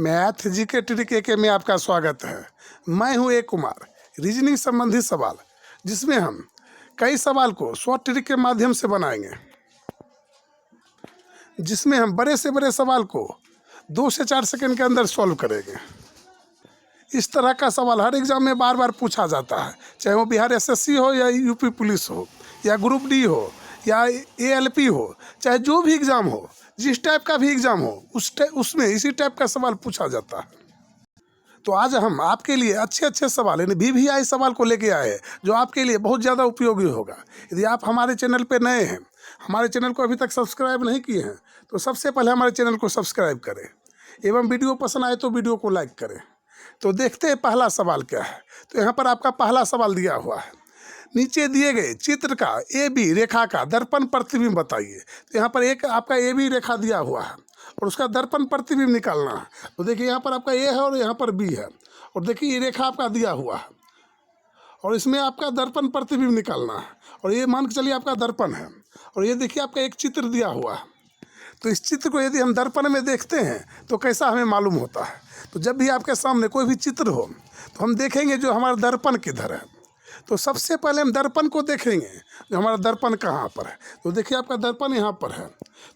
Math GK trick में आपका स्वागत है। मैं हूं ए कुमार। रीजनिंग संबंधी सवाल जिसमें हम कई सवाल को शॉर्ट ट्रिक के माध्यम से बनाएंगे, जिसमें हम बड़े से बड़े सवाल को 2 से 4 सेकंड के अंदर सॉल्व करेंगे। इस तरह का सवाल हर एग्जाम में बार बार पूछा जाता है, चाहे वो बिहार एसएससी हो या यूपी पुलिस हो या ग्रुप डी हो या एएलपी हो, चाहे जो भी एग्ज़ाम हो, जिस टाइप का भी एग्ज़ाम हो उसमें इसी टाइप का सवाल पूछा जाता है। तो आज हम आपके लिए अच्छे सवाल यानी VVI सवाल को लेके आए हैं, जो आपके लिए बहुत ज़्यादा उपयोगी होगा। यदि आप हमारे चैनल पे नए हैं, हमारे चैनल को अभी तक सब्सक्राइब नहीं किए हैं, तो सबसे पहले हमारे चैनल को सब्सक्राइब करें एवं वीडियो पसंद आए तो वीडियो को लाइक करें। तो देखते हैं पहला सवाल क्या है। तो यहाँ पर आपका पहला सवाल दिया हुआ है, नीचे दिए गए चित्र का AB रेखा का दर्पण प्रतिबिंब बताइए। तो यहाँ पर एक आपका AB रेखा दिया हुआ है और उसका दर्पण प्रतिबिंब निकालना है। तो देखिए यहाँ पर आपका A है और यहाँ पर B है, और देखिए ये रेखा आपका दिया हुआ है और इसमें आपका दर्पण प्रतिबिंब निकालना है। और ये मान के चलिए आपका दर्पण है, और ये देखिए आपका एक चित्र दिया हुआ है। तो इस चित्र को यदि हम दर्पण में देखते हैं तो कैसा हमें मालूम होता है। तो जब भी आपके सामने कोई भी चित्र हो तो हम देखेंगे जो हमारा दर्पण किधर है। तो सबसे पहले हम दर्पण को देखेंगे, जो हमारा दर्पण कहाँ पर है। तो देखिए आपका दर्पण यहाँ पर है,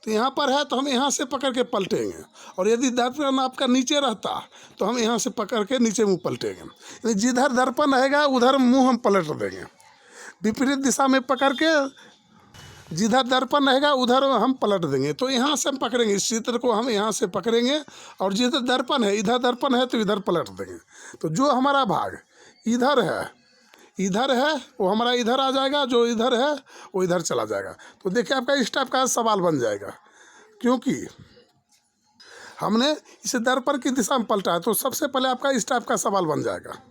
तो यहाँ पर है तो हम यहाँ से पकड़ के पलटेंगे, और यदि दर्पण आपका नीचे रहता तो हम यहाँ से पकड़ के नीचे मुँह पलटेंगे। यानी जिधर दर्पण रहेगा उधर मुँह हम पलट देंगे, विपरीत दिशा में पकड़ के जिधर दर्पण रहेगा उधर हम पलट देंगे। तो यहाँ से हम पकड़ेंगे, इस चित्र को हम यहाँ से पकड़ेंगे, और जिधर दर्पण है इधर दर्पण है तो इधर पलट देंगे। तो जो हमारा भाग इधर है वो हमारा इधर आ जाएगा, जो इधर है वो इधर चला जाएगा। तो देखिए आपका इस टाइप का सवाल बन जाएगा, क्योंकि हमने इसे दर्पण की दिशा में पलटा है। तो सबसे पहले आपका इस टाइप का सवाल बन जाएगा,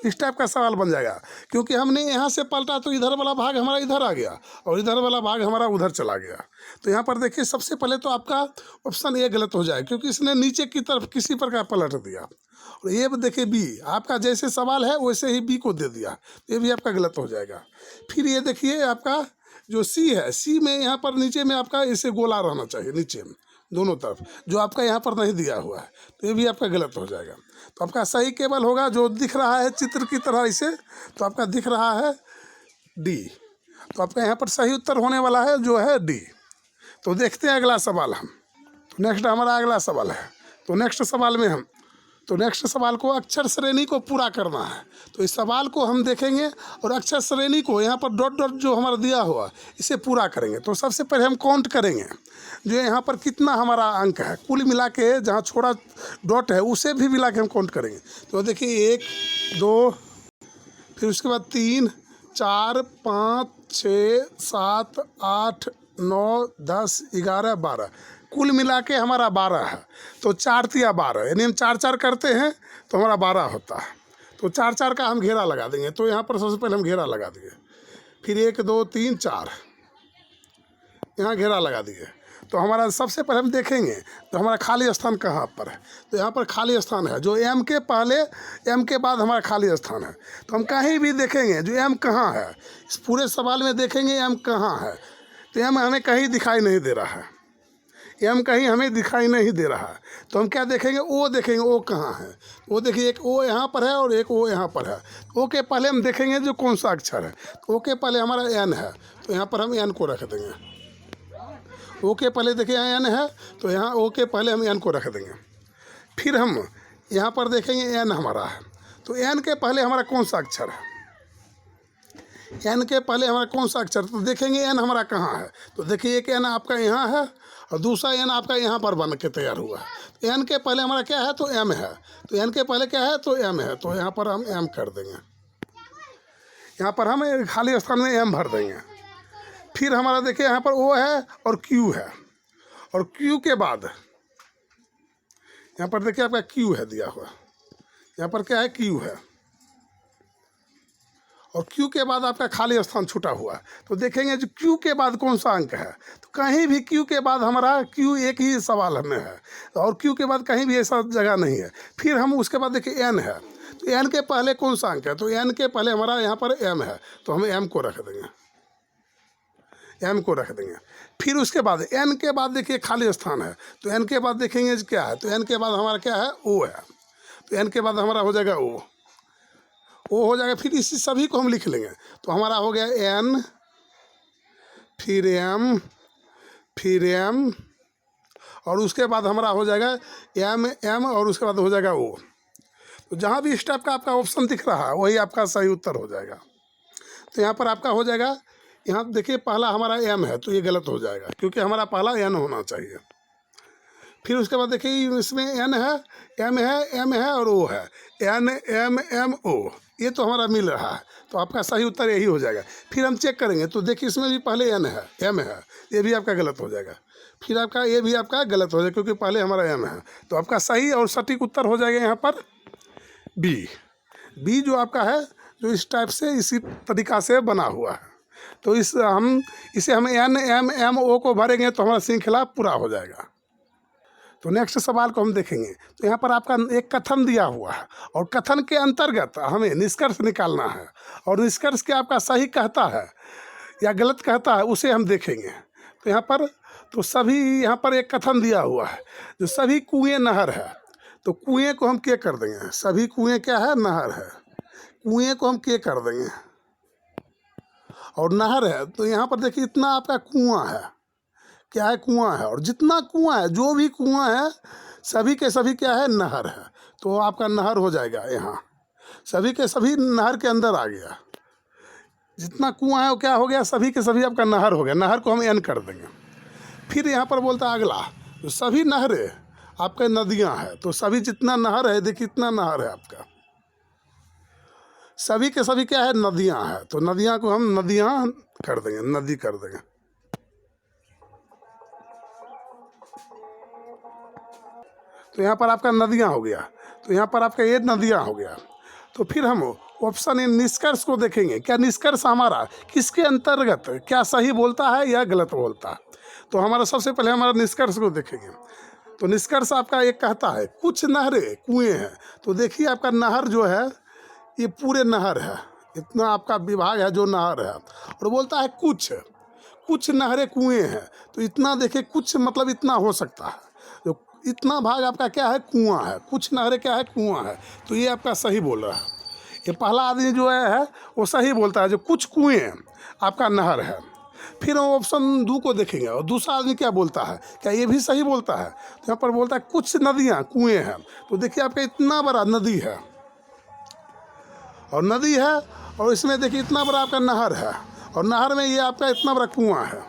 इस टाइप का सवाल बन जाएगा, क्योंकि हमने यहाँ से पलटा तो इधर वाला भाग हमारा इधर आ गया और इधर वाला भाग हमारा उधर चला गया। तो यहाँ पर देखिए सबसे पहले तो आपका ऑप्शन ए गलत हो जाए, क्योंकि इसने नीचे की तरफ किसी प्रकार पलट दिया। और ये देखिए B, आपका जैसे सवाल है वैसे ही B को दे दिया, ये भी आपका गलत हो जाएगा। फिर ये देखिए आपका जो C है, C में यहाँ पर नीचे में आपका इसे गोला रहना चाहिए नीचे में दोनों तरफ, जो आपका यहाँ पर नहीं दिया हुआ है, तो ये भी आपका गलत हो जाएगा। तो आपका सही केवल होगा जो दिख रहा है चित्र की तरह इसे, तो आपका दिख रहा है D। तो आपका यहाँ पर सही उत्तर होने वाला है जो है D। तो देखते हैं अगला सवाल हम। तो नेक्स्ट हमारा अगला सवाल है। तो नेक्स्ट सवाल को अक्षर श्रेणी को पूरा करना है। तो इस सवाल को हम देखेंगे और अक्षर श्रेणी को यहाँ पर डॉट डॉट जो हमारा दिया हुआ इसे पूरा करेंगे। तो सबसे पहले हम काउंट करेंगे जो यहाँ पर कितना हमारा अंक है, कुल मिला के जहाँ छोड़ा डॉट है उसे भी मिला के हम काउंट करेंगे। तो देखिए 1 2 फिर उसके बाद 3 4 5 6 7 8 9 10 11 12, कुल मिला के हमारा 12 है। तो 4 तिया 12, यानी हम 4 4 करते हैं तो हमारा 12 होता है। तो 4 4 का हम घेरा लगा देंगे। तो यहाँ पर सबसे पहले हम घेरा लगा दिए, फिर 1 2 3 4 यहाँ घेरा लगा दिए। तो हमारा सबसे पहले हम देखेंगे तो हमारा खाली स्थान कहाँ पर है। तो यहाँ पर खाली स्थान है, जो M के पहले M के बाद हमारा खाली स्थान है। तो हम कहीं भी देखेंगे जो M कहाँ है, इस पूरे सवाल में देखेंगे M कहाँ है। तो M हमें कहीं दिखाई नहीं दे रहा है, M कहीं हमें दिखाई नहीं दे रहा है। तो हम क्या देखेंगे, O देखेंगे, O कहाँ है। वो देखिए एक O यहाँ पर है और एक O यहाँ पर है। O के पहले हम देखेंगे जो कौन सा अक्षर है। O के पहले हमारा N है, तो यहाँ पर हम N को रख देंगे। O के पहले देखिए यहाँ N है, तो यहाँ O के पहले हम N को रख देंगे। फिर हम यहाँ पर देखेंगे N हमारा है, तो N के पहले हमारा कौन सा अक्षर है, N के पहले हमारा कौन सा अक्षर। तो देखेंगे N हमारा कहाँ है। तो देखिए एक N आपका यहाँ है और दूसरा N आपका यहाँ पर बन के तैयार हुआ है। तो N के पहले हमारा क्या है, तो M है। तो N के पहले क्या है, तो M है। तो यहाँ पर हम M कर देंगे, यहाँ पर हम खाली स्थान में M भर देंगे। फिर हमारा देखिए यहाँ पर O है और Q है, और Q के बाद यहाँ पर देखिए आपका Q है दिया हुआ, यहाँ पर क्या है, Q है, और Q के बाद आपका खाली स्थान छूटा हुआ है। तो देखेंगे जो Q के बाद कौन सा अंक है। तो कहीं भी Q के बाद हमारा Q एक ही सवाल हमें है, और Q के बाद कहीं भी ऐसा जगह नहीं है। फिर हम उसके बाद देखिए N है, तो N के पहले कौन सा अंक है। तो N के पहले हमारा यहाँ पर M है, तो हम M को रख देंगे, M को रख देंगे। फिर उसके बाद एन के बाद देखिए खाली स्थान है, तो एन के बाद देखेंगे क्या है, तो एन के बाद हमारा क्या है, ओ है, तो एन के बाद हमारा हो जाएगा ओ हो जाएगा। फिर इसी सभी को हम लिख लेंगे, तो हमारा हो गया एन, फिर एम, फिर एम, और उसके बाद हमारा हो जाएगा एम और उसके बाद हो जाएगा ओ। तो जहाँ भी इस टाइप का आपका ऑप्शन दिख रहा है वही आपका सही उत्तर हो जाएगा। तो यहाँ पर आपका हो जाएगा, यहाँ देखिए पहला हमारा एम है तो ये गलत हो जाएगा क्योंकि हमारा पहला एन होना चाहिए। फिर उसके बाद देखिए इसमें एन है, एम है, एम है और ओ है, एन एम एम ओ, ये तो हमारा मिल रहा है, तो आपका सही उत्तर यही हो जाएगा। फिर हम चेक करेंगे तो देखिए इसमें भी पहले एन है, एम है, ये भी आपका गलत हो जाएगा। फिर आपका ये भी आपका गलत हो जाएगा क्योंकि पहले हमारा एम है, तो आपका सही और सटीक उत्तर हो जाएगा यहाँ पर बी जो आपका है, जो इस टाइप से इसी तरीक़ा से बना हुआ है। तो इसे हम एन एम एम ओ को भरेंगे तो हमारा श्रृंखला पूरा हो जाएगा। तो नेक्स्ट सवाल को हम देखेंगे, तो यहाँ पर आपका एक कथन दिया हुआ है और कथन के अंतर्गत हमें निष्कर्ष निकालना है, और निष्कर्ष क्या आपका सही कहता है या गलत कहता है उसे हम देखेंगे। तो यहाँ पर तो सभी यहाँ पर एक कथन दिया हुआ है, जो सभी कुएँ नहर है, तो कुएँ को हम क्या कर देंगे, सभी कुएँ क्या है, नहर है, कुएँ को हम क्या कर देंगे, और नहर है, तो यहाँ पर देखिए इतना आपका कुआँ है, क्या है, कुआँ है, और जितना कुआँ है, जो भी कुआँ है सभी के सभी क्या है, नहर है, तो आपका नहर हो जाएगा। यहाँ सभी के सभी नहर के अंदर आ गया, जितना कुआँ है वो क्या हो गया, सभी के सभी आपका नहर हो गया, नहर को हम एन कर देंगे। फिर यहाँ पर बोलता है अगला, तो सभी नहरें आपके नदियाँ हैं, तो सभी जितना नहर है देखिए इतना नहर है आपका, सभी के सभी क्या है, नदियाँ हैं, तो नदियाँ को हम नदियाँ कर देंगे, नदी कर देंगे। तो यहाँ पर आपका नदियाँ हो गया, तो यहाँ पर आपका ये नदियाँ हो गया। तो फिर हम ऑप्शन ए निष्कर्ष को देखेंगे, क्या निष्कर्ष हमारा किसके अंतर्गत क्या सही बोलता है या गलत बोलता है। तो हमारा सबसे पहले हमारा निष्कर्ष को देखेंगे, तो निष्कर्ष आपका एक कहता है कुछ नहरें कुएँ हैं, तो देखिए आपका नहर जो है ये पूरे नहर है, इतना आपका विभाग है जो नहर है, और बोलता है कुछ नहरें कुएँ हैं, तो इतना देखिए कुछ मतलब इतना हो सकता है, जो इतना भाग आपका क्या है, कुआँ है, कुछ नहरें क्या है, कुआँ है, तो ये आपका सही बोल रहा है। ये पहला आदमी जो है वो सही बोलता है, जो कुछ कुएँ आपका नहर है। फिर हम ऑप्शन 2 को देखेंगे और दूसरा आदमी क्या बोलता है, क्या ये भी सही बोलता है, तो यहाँ पर बोलता है कुछ नदियाँ कुएँ हैं, तो देखिए आपका इतना बड़ा नदी है, और नदी है, और इसमें देखिए इतना बड़ा आपका नहर है, और नहर में ये आपका इतना बड़ा कुआँ है,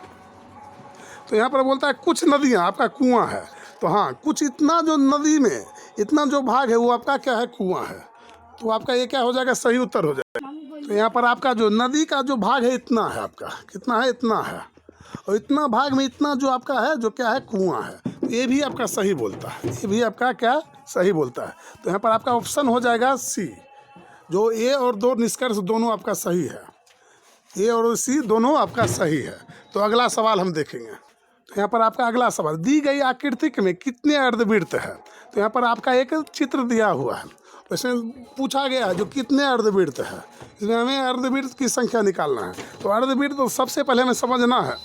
तो यहाँ पर बोलता है कुछ नदियाँ आपका कुआँ है, तो हाँ कुछ इतना जो नदी में इतना जो भाग है वो आपका क्या है, कुआँ है, तो आपका ये क्या हो जाएगा, सही उत्तर हो जाएगा। तो यहाँ पर आपका जो नदी का जो भाग है इतना है, आपका कितना है, इतना है, और इतना भाग में इतना जो आपका है जो क्या है, कुआँ है, तो ये भी आपका सही बोलता है, ये भी आपका क्या सही बोलता है। तो यहाँ पर आपका ऑप्शन हो जाएगा सी, जो ए और 2 निष्कर्ष दोनों आपका सही है, ए और सी दोनों आपका सही है। तो अगला सवाल हम देखेंगे, तो यहाँ पर आपका अगला सवाल, दी गई आकृति में कितने अर्धवृत्त है, तो यहाँ पर आपका एक चित्र दिया हुआ है, इसमें पूछा गया है जो कितने अर्धवृत्त है, इसमें हमें अर्धवृत्त की संख्या निकालना है। तो अर्धवृत्त तो सबसे पहले हमें समझना है,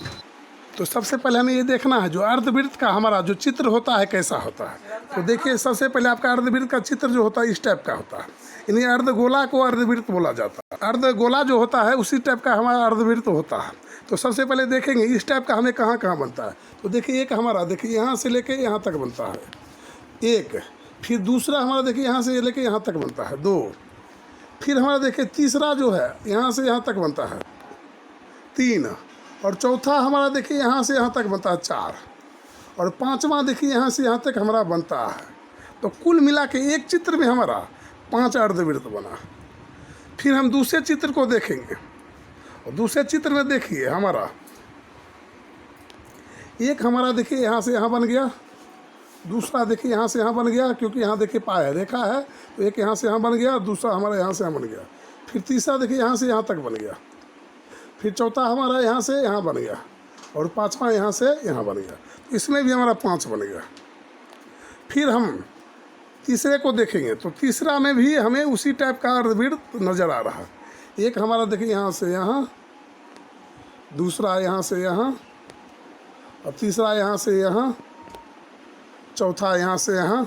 तो सबसे पहले हमें ये देखना है जो अर्धवृत्त का हमारा जो चित्र होता है कैसा होता है। तो देखिए सबसे पहले आपका अर्धवृत्त का चित्र जो होता है इस टाइप का होता है, यानी अर्धगोला को अर्धवृत्त बोला जाता है, अर्धगोला जो होता है उसी टाइप का हमारा अर्धवृत्त होता है। तो सबसे पहले देखेंगे इस टाइप का हमें कहाँ कहाँ बनता है, तो देखिए एक हमारा देखिए यहाँ से लेके यहाँ तक बनता है एक, फिर दूसरा हमारा देखिए यहाँ से लेके यहाँ तक बनता है 2, फिर हमारा देखिए तीसरा जो है यहाँ से यहाँ तक बनता है 3, और चौथा हमारा देखिए यहाँ से यहाँ तक बनता है 4, और पाँचवा देखिए यहाँ से यहाँ तक हमारा बनता है। तो कुल मिला के एक चित्र में हमारा 5 अर्धवृत्त बना। फिर हम दूसरे चित्र को देखेंगे, और दूसरे चित्र में देखिए हमारा एक हमारा देखिए यहाँ से यहाँ बन गया, दूसरा देखिए यहाँ से यहाँ बन गया, क्योंकि यहाँ देखिए पाया रेखा है, तो एक यहाँ से यहाँ बन गया, दूसरा हमारा यहाँ से यहाँ बन गया, फिर तीसरा देखिए यहाँ से यहाँ तक बन गया, फिर चौथा हमारा यहाँ से यहाँ बन गया, और पाँचवा यहाँ से यहाँ बन गया, तो इसमें भी हमारा 5 बन गया। फिर हम तीसरे को देखेंगे, तो तीसरा में भी हमें उसी टाइप का अर्धवृत्त नज़र आ रहा है, एक हमारा देखिए यहाँ से यहाँ, दूसरा यहाँ से यहाँ, और तीसरा यहाँ से यहाँ, चौथा यहाँ से यहाँ,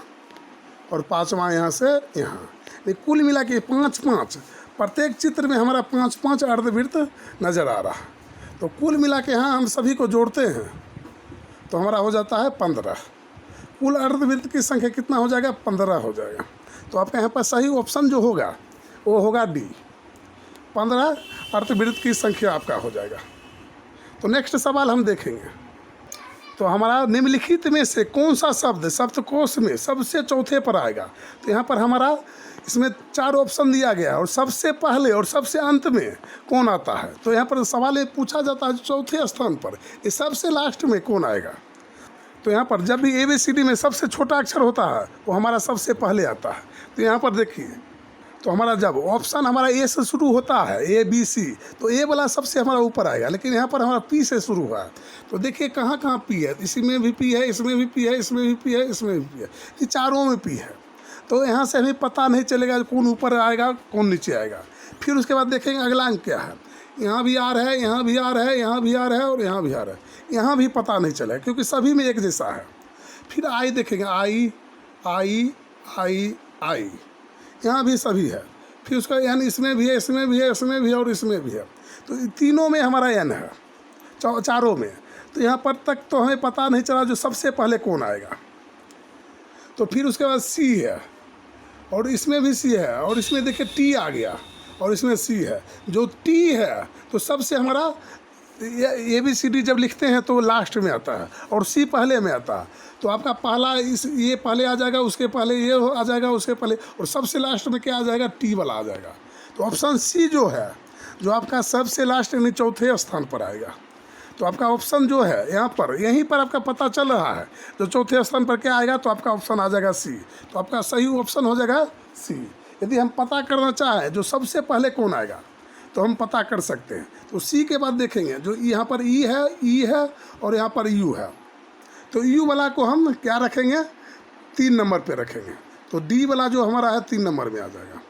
और पांचवा यहाँ से यहाँ। ये कुल मिला के 5-5, प्रत्येक चित्र में हमारा 5-5 अर्धवृत्त नज़र आ रहा है। तो कुल मिला के यहाँ हम सभी को जोड़ते हैं तो हमारा हो जाता है 15। कुल अर्धवृत्त की संख्या कितना हो जाएगा? 15 हो जाएगा। तो आपका यहाँ पर सही ऑप्शन जो होगा वो होगा डी, 15 अर्धवृत्त की संख्या आपका हो जाएगा। तो नेक्स्ट सवाल हम देखेंगे। तो हमारा निम्नलिखित में से कौन सा शब्द शब्दकोश में सबसे चौथे पर आएगा? तो यहाँ पर हमारा इसमें 4 ऑप्शन दिया गया है और सबसे पहले और सबसे अंत में कौन आता है? तो यहाँ पर सवाल ये पूछा जाता है चौथे स्थान पर ये सबसे लास्ट में कौन आएगा? तो यहाँ पर जब भी ABCD में सबसे छोटा अक्षर होता है वो हमारा सबसे पहले आता है। तो यहाँ पर देखिए, तो हमारा जब ऑप्शन हमारा ए से शुरू होता है ABC, तो ए वाला सबसे हमारा ऊपर आएगा, लेकिन यहाँ पर हमारा P से शुरू हुआ है। तो देखिए कहाँ कहाँ P है, इसी में भी P है, इसमें भी P है, इसमें भी P है, इसमें भी P है, ये चारों में P है। तो यहाँ से हमें पता नहीं चलेगा कौन ऊपर आएगा कौन नीचे आएगा। फिर उसके बाद देखेंगे अगला अंक क्या है, यहाँ भी R है, यहाँ भी R है, यहाँ भी R है और यहाँ भी R है, यहाँ भी पता नहीं चलेगा क्योंकि सभी में एक जैसा है। फिर I देखेंगे, I, यहाँ भी सभी है। फिर उसका N इसमें भी है, इसमें भी है, इसमें भी है और इसमें भी है। तो तीनों में हमारा N है, चारों में। तो यहाँ पर तक तो हमें पता नहीं चला जो सबसे पहले कौन आएगा। तो फिर उसके बाद C है और इसमें भी C है और इसमें देखिए T आ गया और इसमें C है। जो T है तो सबसे हमारा ABCD जब लिखते हैं तो लास्ट में आता है और C पहले में आता है। तो आपका पहला ये पहले आ जाएगा, उसके पहले ये आ जाएगा, उसके पहले, और सबसे लास्ट में क्या आ जाएगा? T वाला आ जाएगा। तो ऑप्शन C जो है, जो आपका सबसे लास्ट यानी चौथे स्थान पर आएगा। तो आपका ऑप्शन जो है यहाँ पर, यहीं पर आपका पता चल रहा है जो चौथे स्थान पर क्या आएगा, तो आपका ऑप्शन आ जाएगा C। तो आपका सही ऑप्शन हो जाएगा C। यदि हम पता करना चाहें जो सबसे पहले कौन आएगा तो हम पता कर सकते हैं। तो C के बाद देखेंगे जो यहाँ पर E है और यहाँ पर U है। तो U वाला को हम क्या रखेंगे? 3 नंबर पे रखेंगे। तो D वाला जो हमारा है 3 नंबर में आ जाएगा।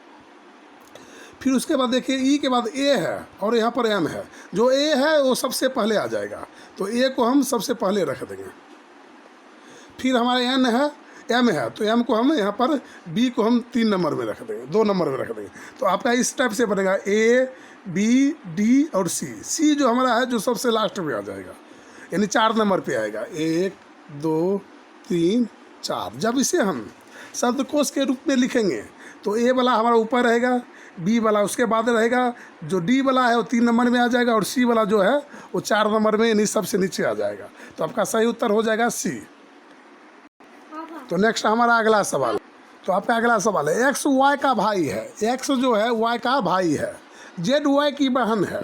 फिर उसके बाद देखिए E के बाद A है और यहाँ पर M है। जो A है वो सबसे पहले आ जाएगा, तो A को हम सबसे पहले रख देंगे। फिर हमारे N है, M है, तो M को हम यहाँ पर B को हम 3 नंबर में रख देंगे, 2 नंबर में रख देंगे। तो आपका इस टाइप से बनेगा A, B, D और C जो हमारा है जो सबसे लास्ट में आ जाएगा, यानी 4 नंबर पे आएगा। 1, 2, 3, 4। जब इसे हम शब्दकोश के रूप में लिखेंगे तो A वाला हमारा ऊपर रहेगा, B वाला उसके बाद रहेगा, जो D वाला है वो 3 नंबर में आ जाएगा और C वाला जो है वो 4 नंबर में यानी सबसे नीचे आ जाएगा। तो आपका सही उत्तर हो जाएगा C। तो नेक्स्ट हमारा अगला सवाल। तो आपका अगला सवाल है, X Y का भाई है, X जो है Y का भाई है, Z Y की बहन है,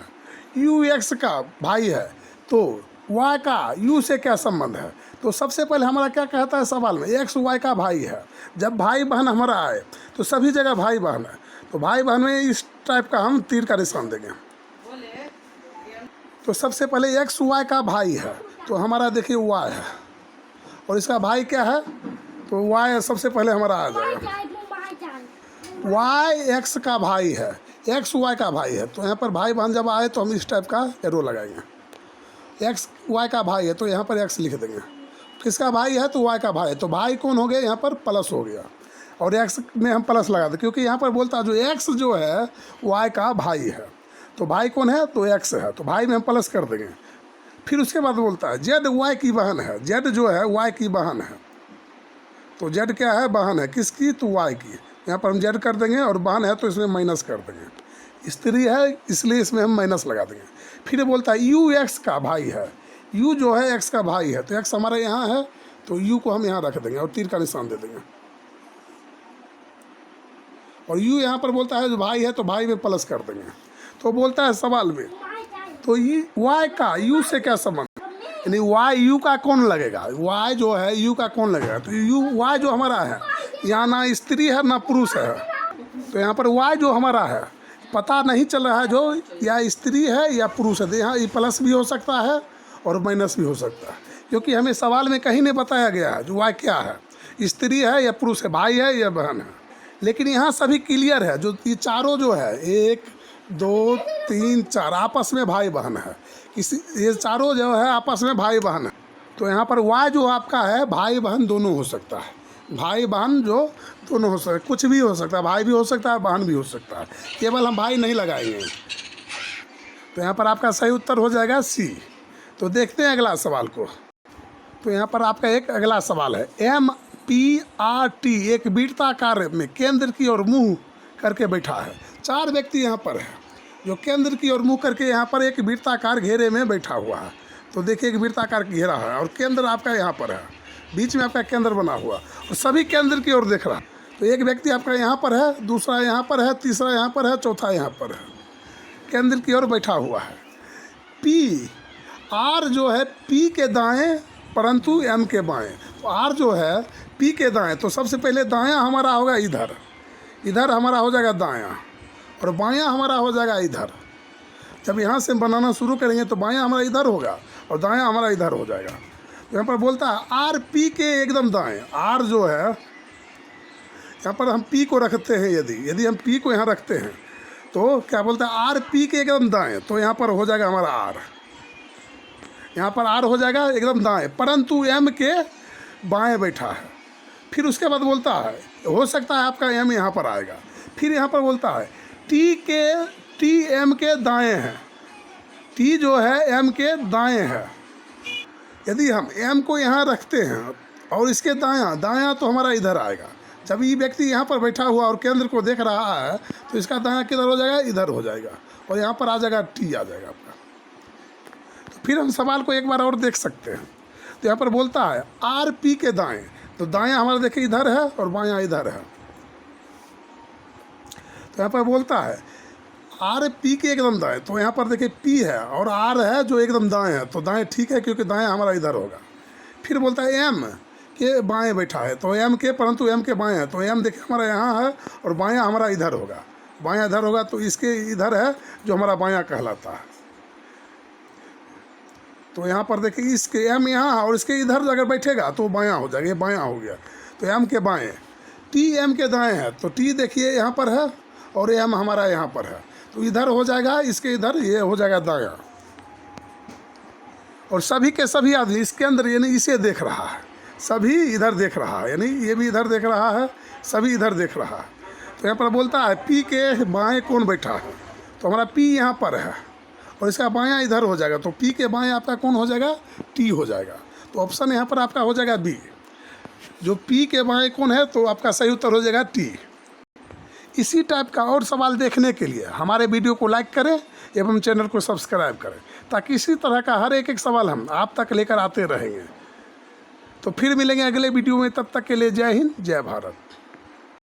U X का भाई है, तो Y का U से क्या संबंध है? तो सबसे पहले हमारा क्या कहता है सवाल में, X Y का भाई है। जब भाई बहन हमारा आए तो सभी जगह भाई बहन है, तो भाई बहन में इस टाइप का हम तीर का निशान देंगे। तो सबसे पहले X Y का भाई है, तो हमारा देखिए Y है और इसका भाई क्या है, तो Y सबसे पहले हमारा आ जाएगा। Y X का भाई है, X Y का भाई है, तो यहाँ पर भाई बहन जब आए तो हम इस टाइप का एरो लगाएंगे। X Y का भाई है तो यहाँ पर X लिख देंगे। किसका भाई है? तो Y का भाई है, तो भाई कौन हो गया? यहाँ पर प्लस हो गया और X में हम प्लस लगा दें क्योंकि यहाँ पर बोलता है जो X जो है Y का भाई है। तो भाई कौन है? तो X है, तो भाई में हम प्लस कर देंगे। फिर उसके बाद बोलता है Z Y की बहन है, Z जो है Y की बहन है। तो Z क्या है? बहन है, किसकी? तो Y की। यहाँ पर हम Z कर देंगे और बहन है तो इसमें माइनस कर देंगे। स्त्री है इसलिए इसमें हम माइनस लगा देंगे। फिर बोलता है U X का भाई है, U जो है X का भाई है, तो X हमारा यहाँ है तो U को हम यहाँ रख देंगे और तीर का निशान दे देंगे। और U यहाँ पर बोलता है जो भाई है तो भाई में प्लस कर देंगे। तो बोलता है सवाल में, तो Y का U से क्या संबंध, यानी Y U का कौन लगेगा? Y जो है U का कौन लगेगा? तो Y जो हमारा है यहाँ ना स्त्री है ना पुरुष है, तो यहाँ पर Y जो हमारा है पता नहीं चल रहा है जो या स्त्री है या पुरुष है। तो यहाँ ये प्लस भी हो सकता है और माइनस भी हो सकता है क्योंकि हमें सवाल में कहीं नहीं बताया गया है जो Y क्या है, स्त्री है या पुरुष है, भाई है या बहन है। लेकिन यहाँ सभी क्लियर है, जो ये चारों जो है 1, 2, 3, 4 आपस में भाई बहन है। ये चारों जो है आपस में भाई बहन है। तो यहाँ पर वाई जो आपका है भाई बहन दोनों हो सकता है, भाई बहन जो दोनों हो सकता है, कुछ भी हो सकता है, भाई भी हो सकता है, बहन भी हो सकता है, केवल हम भाई नहीं लगाएंगे। तो यहाँ पर आपका सही उत्तर हो जाएगा सी। तो देखते हैं अगला सवाल को। तो यहाँ पर आपका एक अगला सवाल है, MPRT एक वृत्ताकार में केंद्र की ओर मुंह करके बैठा है। 4 व्यक्ति यहाँ पर है जो केंद्र की ओर मुंह करके यहाँ पर एक वृत्ताकार घेरे में बैठा हुआ है। तो देखिए एक वृत्ताकार घेरा है और केंद्र आपका यहाँ पर है, बीच में आपका केंद्र बना हुआ और सभी केंद्र की ओर देख रहा है। तो एक व्यक्ति आपका यहाँ पर है, दूसरा यहाँ पर है, तीसरा यहाँ पर है, चौथा यहाँ पर है, केंद्र की ओर बैठा हुआ है। R जो है P के दाएं परंतु M के बाएं। तो R जो है P के दाएं, तो सबसे पहले दायां हमारा होगा इधर, इधर हमारा हो जाएगा दायां और बायां हमारा हो जाएगा इधर। जब यहाँ से बनाना शुरू करेंगे तो बायां हमारा इधर होगा और दायां हमारा इधर हो जाएगा। तो यहाँ पर बोलता है R P के एकदम दाएं। R जो है यहाँ पर हम P को रखते हैं, यदि हम P को यहाँ रखते हैं तो क्या बोलता है R P के एकदम दाएं। तो यहाँ पर हो जाएगा हमारा R, यहाँ पर R हो जाएगा एकदम दाएं परंतु M के बाएं बैठा है। फिर उसके बाद बोलता है हो सकता है आपका M यहाँ पर आएगा। फिर यहाँ पर बोलता है T M के दाएं है, T जो है M के दाएं है। यदि हम M को यहाँ रखते हैं और इसके दायां तो हमारा इधर आएगा। जब ये व्यक्ति यहाँ पर बैठा हुआ और केंद्र को देख रहा है तो इसका दायां किधर हो जाएगा, इधर हो जाएगा और यहाँ पर आ जाएगा T आ जाएगा आपका। तो फिर हम सवाल को एक बार और देख सकते हैं। तो यहाँ पर बोलता है R P के दाएं, तो दायां हमारा देखिए इधर है और बायां इधर है। तो यहाँ पर बोलता है R P के एकदम दाएं, तो यहाँ पर देखिए P है और R है जो एकदम दाएं है, तो दाएं ठीक है क्योंकि दाएं हमारा इधर होगा। फिर बोलता है M के बाएं बैठा है, तो M के परंतु M के बाएं है, तो M देखिए हमारा यहाँ है और बायां हमारा इधर होगा, बायां इधर होगा तो इसके इधर है जो हमारा बायां कहलाता है। तो यहाँ पर देखिए इसके M यहाँ और इसके इधर अगर बैठेगा तो बायां हो जाएगा, ये बायां हो गया। तो M के बाएं, T M के दाएं है, तो T देखिए यहाँ पर है और M हमारा यहाँ पर है, तो इधर हो जाएगा, इसके इधर ये हो जाएगा दायां। और सभी के सभी आदमी इसके अंदर यानी इसे देख रहा है, सभी इधर देख रहा है, यानी ये भी इधर देख रहा है, सभी इधर देख रहा है। तो यहाँ पर बोलता है P के बाएं कौन बैठा है, तो हमारा P यहाँ पर है और इसका बायां इधर हो जाएगा, तो P के बाएं आपका कौन हो जाएगा, T हो जाएगा। तो ऑप्शन यहाँ पर आपका हो जाएगा B, जो P के बाएं कौन है, तो आपका सही उत्तर हो जाएगा T। इसी टाइप का और सवाल देखने के लिए हमारे वीडियो को लाइक करें एवं चैनल को सब्सक्राइब करें, ताकि इसी तरह का हर एक सवाल हम आप तक लेकर आते रहेंगे। तो फिर मिलेंगे अगले वीडियो में, तब तक के लिए जय हिंद जय भारत।